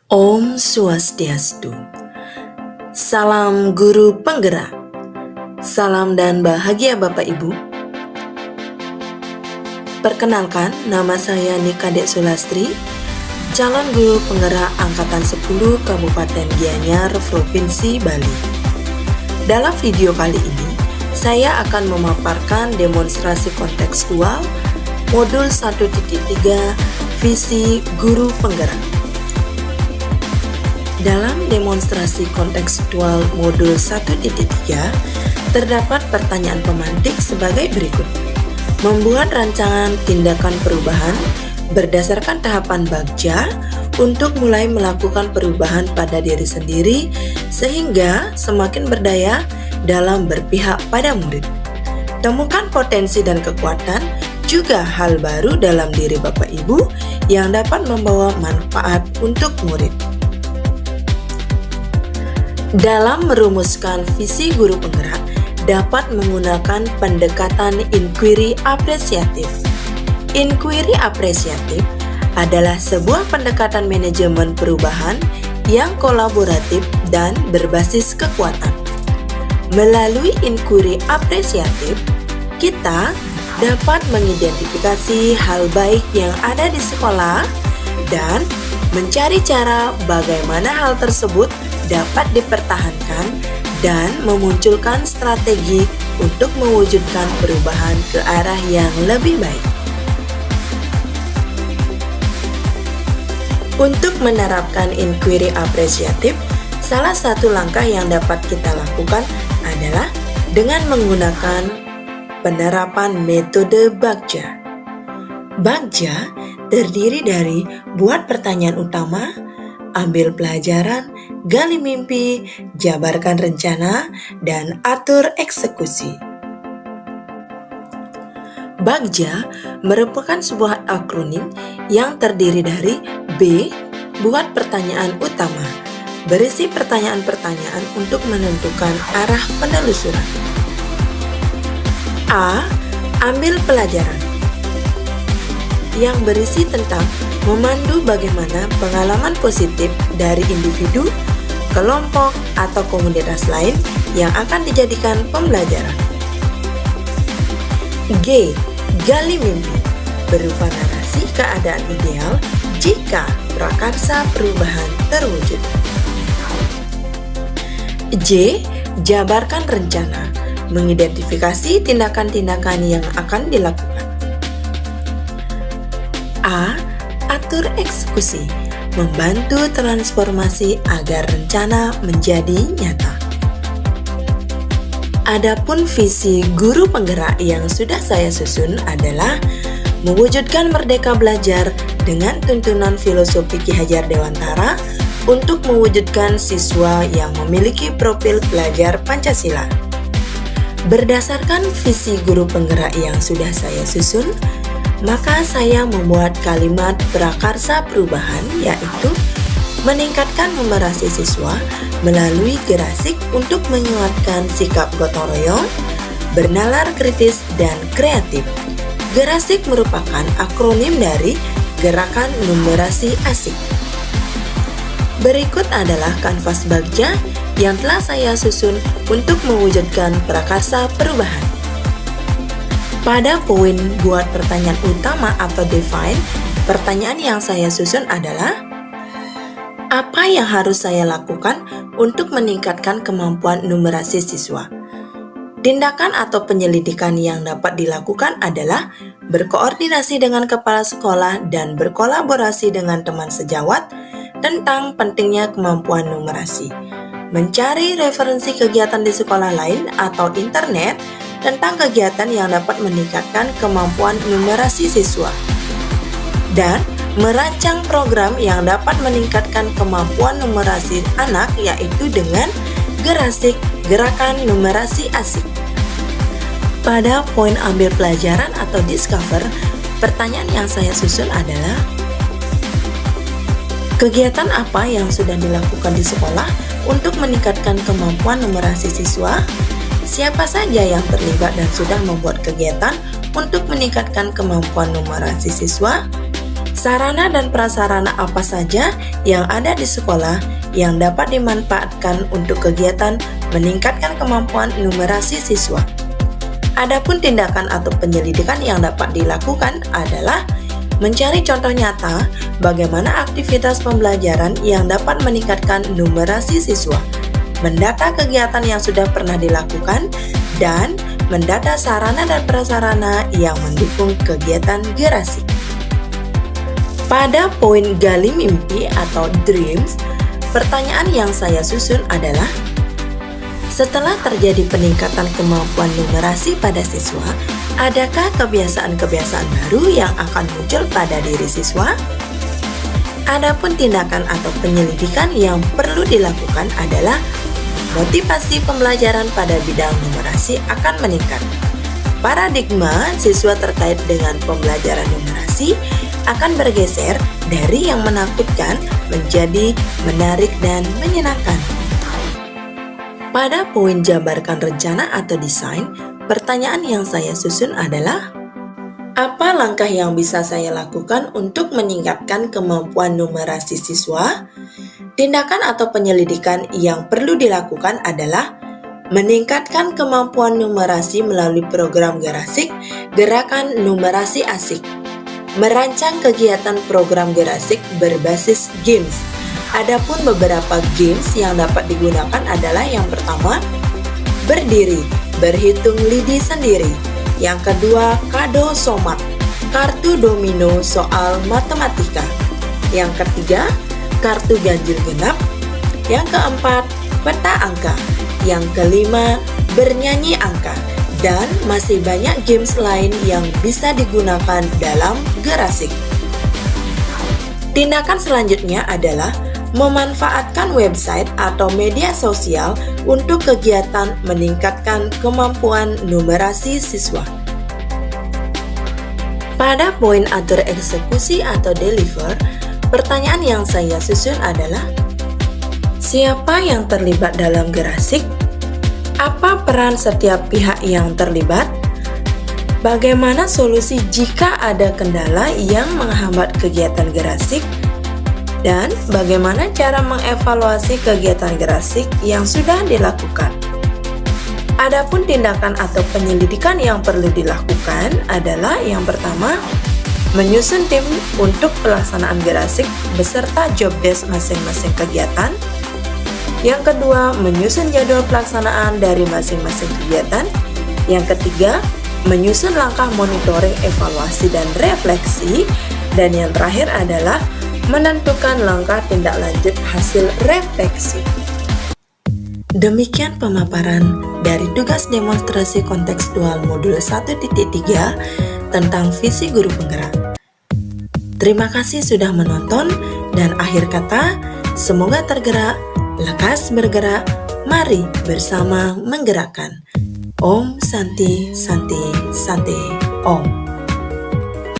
Om Swastiastu. Salam guru penggerak. Salam dan bahagia Bapak Ibu. Perkenalkan, nama saya Nikadek Sulastri, calon guru penggerak Angkatan 10 Kabupaten Gianyar, Provinsi Bali. Dalam video kali ini, saya akan memaparkan demonstrasi kontekstual Modul 1.3 Visi Guru Penggerak. Dalam demonstrasi kontekstual modul 1.3, terdapat pertanyaan pemantik sebagai berikut. Membuat rancangan tindakan perubahan berdasarkan tahapan Bagja untuk mulai melakukan perubahan pada diri sendiri sehingga semakin berdaya dalam berpihak pada murid. Temukan potensi dan kekuatan juga hal baru dalam diri Bapak Ibu yang dapat membawa manfaat untuk murid. Dalam merumuskan visi guru penggerak, dapat menggunakan pendekatan inquiry apresiatif. Inquiry apresiatif adalah sebuah pendekatan manajemen perubahan yang kolaboratif dan berbasis kekuatan. Melalui inquiry apresiatif, kita dapat mengidentifikasi hal baik yang ada di sekolah dan mencari cara bagaimana hal tersebut dapat dipertahankan dan memunculkan strategi untuk mewujudkan perubahan ke arah yang lebih baik. Untuk menerapkan inquiry apresiatif, salah satu langkah yang dapat kita lakukan adalah dengan menggunakan penerapan metode Bagja. Bagja terdiri dari buat pertanyaan utama, ambil pelajaran, gali mimpi, jabarkan rencana, dan atur eksekusi. Bagja merupakan sebuah akronim yang terdiri dari B. Buat pertanyaan utama, berisi pertanyaan-pertanyaan untuk menentukan arah penelusuran. A. Ambil pelajaran, yang berisi tentang memandu bagaimana pengalaman positif dari individu, kelompok, atau komunitas lain yang akan dijadikan pembelajaran. G. Gali mimpi, berupa narasi keadaan ideal jika prakarsa perubahan terwujud. J. Jabarkan rencana, mengidentifikasi tindakan-tindakan yang akan dilakukan. A. Atur eksekusi, membantu transformasi agar rencana menjadi nyata. Adapun visi guru penggerak yang sudah saya susun adalah mewujudkan merdeka belajar dengan tuntunan filosofi Ki Hajar Dewantara untuk mewujudkan siswa yang memiliki profil pelajar Pancasila. Berdasarkan visi guru penggerak yang sudah saya susun, maka saya membuat kalimat prakarsa perubahan, yaitu meningkatkan numerasi siswa melalui gerasik untuk menguatkan sikap gotong royong, bernalar kritis, dan kreatif. Gerasik merupakan akronim dari Gerakan Numerasi Asik. Berikut adalah kanvas Bagja yang telah saya susun untuk mewujudkan prakarsa perubahan. Pada poin buat pertanyaan utama atau define, pertanyaan yang saya susun adalah: apa yang harus saya lakukan untuk meningkatkan kemampuan numerasi siswa? Tindakan atau penyelidikan yang dapat dilakukan adalah berkoordinasi dengan kepala sekolah dan berkolaborasi dengan teman sejawat tentang pentingnya kemampuan numerasi. Mencari referensi kegiatan di sekolah lain atau internet tentang kegiatan yang dapat meningkatkan kemampuan numerasi siswa, dan merancang program yang dapat meningkatkan kemampuan numerasi anak, yaitu dengan gerasik Gerakan Numerasi Asik. Pada poin ambil pelajaran atau discover, pertanyaan yang saya susun adalah: kegiatan apa yang sudah dilakukan di sekolah untuk meningkatkan kemampuan numerasi siswa? Siapa saja yang terlibat dan sudah membuat kegiatan untuk meningkatkan kemampuan numerasi siswa? Sarana dan prasarana apa saja yang ada di sekolah yang dapat dimanfaatkan untuk kegiatan meningkatkan kemampuan numerasi siswa. Adapun tindakan atau penyelidikan yang dapat dilakukan adalah mencari contoh nyata bagaimana aktivitas pembelajaran yang dapat meningkatkan numerasi siswa, mendata kegiatan yang sudah pernah dilakukan, dan mendata sarana dan prasarana yang mendukung kegiatan gerasi. Pada poin gali mimpi atau dreams, pertanyaan yang saya susun adalah, setelah terjadi peningkatan kemampuan numerasi pada siswa, adakah kebiasaan-kebiasaan baru yang akan muncul pada diri siswa? Adapun tindakan atau penyelidikan yang perlu dilakukan adalah motivasi pembelajaran pada bidang numerasi akan meningkat. Paradigma siswa terkait dengan pembelajaran numerasi akan bergeser dari yang menakutkan menjadi menarik dan menyenangkan. Pada poin jabarkan rencana atau desain, pertanyaan yang saya susun adalah, apa langkah yang bisa saya lakukan untuk meningkatkan kemampuan numerasi siswa? Tindakan atau penyelidikan yang perlu dilakukan adalah meningkatkan kemampuan numerasi melalui program Gerasik, Gerakan Numerasi Asik. Merancang kegiatan program Gerasik berbasis games. Adapun beberapa games yang dapat digunakan adalah yang pertama, berdiri, berhitung lidi sendiri. Yang kedua, kado somat, kartu domino soal matematika. Yang ketiga, kartu ganjil genap. Yang keempat, peta angka. Yang kelima, bernyanyi angka. Dan masih banyak games lain yang bisa digunakan dalam Gerasik. Tindakan selanjutnya adalah memanfaatkan website atau media sosial untuk kegiatan meningkatkan kemampuan numerasi siswa. Pada poin atur eksekusi atau deliver, pertanyaan yang saya susun adalah, siapa yang terlibat dalam Gerasik? Apa peran setiap pihak yang terlibat? Bagaimana solusi jika ada kendala yang menghambat kegiatan Gerasik? Dan bagaimana cara mengevaluasi kegiatan Gerasik yang sudah dilakukan? Adapun tindakan atau penyelidikan yang perlu dilakukan adalah yang pertama, menyusun tim untuk pelaksanaan Gerasik beserta job desk masing-masing kegiatan. Yang kedua, menyusun jadwal pelaksanaan dari masing-masing kegiatan. Yang ketiga, menyusun langkah monitoring, evaluasi, dan refleksi. Dan yang terakhir adalah menentukan langkah tindak lanjut hasil refleksi. Demikian pemaparan dari tugas demonstrasi kontekstual modul 1.3 tentang visi guru penggerak. Terima kasih sudah menonton, dan akhir kata, semoga tergerak, lekas bergerak, mari bersama menggerakkan. Om Santi Santi Santi Om.